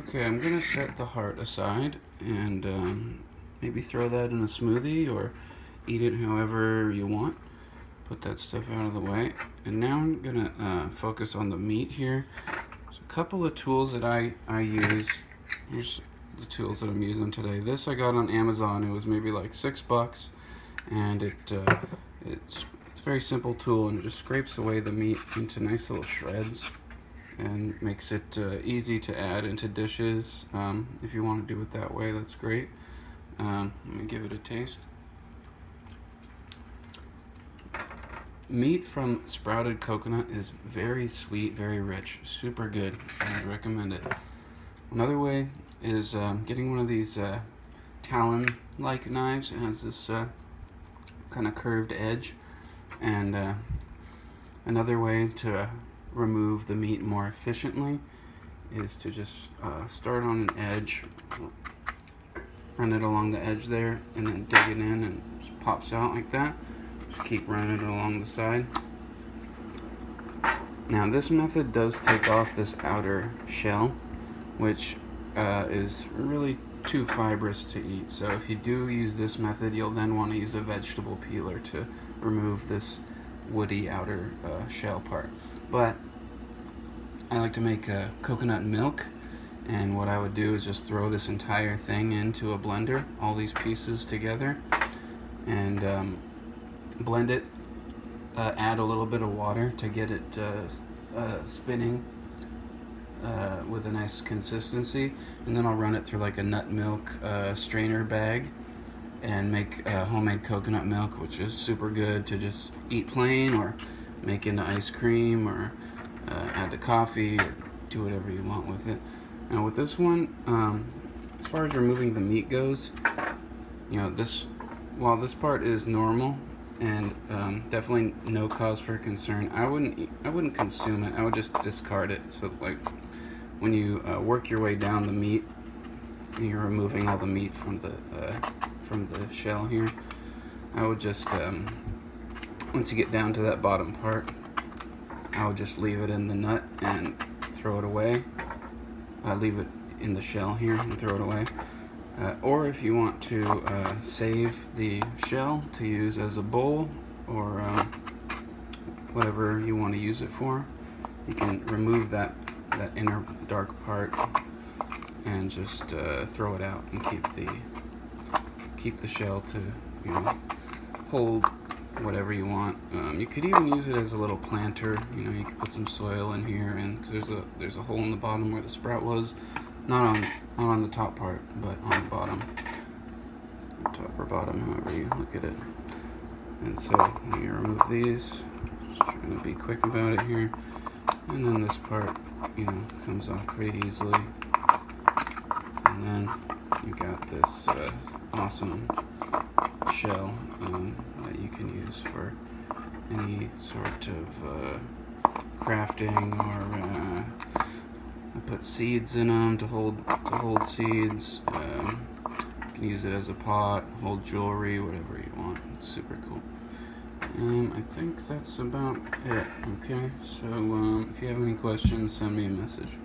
Okay, I'm gonna set the heart aside and maybe throw that in a smoothie or eat it however you want. Put that stuff out of the way. And now I'm gonna focus on the meat here. There's a couple of tools that I use. Here's the tools that I'm using today. This I got on Amazon. It was maybe like $6, and it's a very simple tool, and it just scrapes away the meat into nice little shreds and makes it easy to add into dishes. If you want to do it that way, that's great. Let me give it a taste. Meat from sprouted coconut is very sweet, very rich, super good. I recommend it. Another way is getting one of these talon-like knives. It has this kind of curved edge. And another way to remove the meat more efficiently is to just start on an edge, run it along the edge there, and then dig it in, and it just pops out like that. Just keep running it along the side. Now this method does take off this outer shell, which is really too fibrous to eat. So if you do use this method, you'll then want to use a vegetable peeler to remove this woody outer shell part. But I like to make coconut milk, and what I would do is just throw this entire thing into a blender, all these pieces together, and blend it, add a little bit of water to get it spinning with a nice consistency, and then I'll run it through like a nut milk strainer bag and make homemade coconut milk, which is super good to just eat plain or make into ice cream or add to coffee or do whatever you want with it. Now with this one, as far as removing the meat goes, while this part is normal and definitely no cause for concern, I wouldn't consume it. I would just discard it. So like when you work your way down the meat, you're removing all the meat from the shell here. I would just once you get down to that bottom part, I would just leave it in the nut and throw it away. Leave it in the shell here and throw it away. Or if you want to save the shell to use as a bowl or whatever you want to use it for, you can remove that inner dark part and just throw it out and keep the shell to hold whatever you want. You could even use it as a little planter. You could put some soil in here, and cause there's a hole in the bottom where the sprout was, not on the top part, but on the bottom, top or bottom, however you look at it. And so when you remove these, just trying to be quick about it here, and then this part, comes off pretty easily, and then you got this awesome shell that you can use for any sort of crafting, or I put seeds in them to hold seeds. You can use it as a pot, hold jewelry, whatever you want. It's super cool. I think that's about it. Okay, so if you have any questions, send me a message.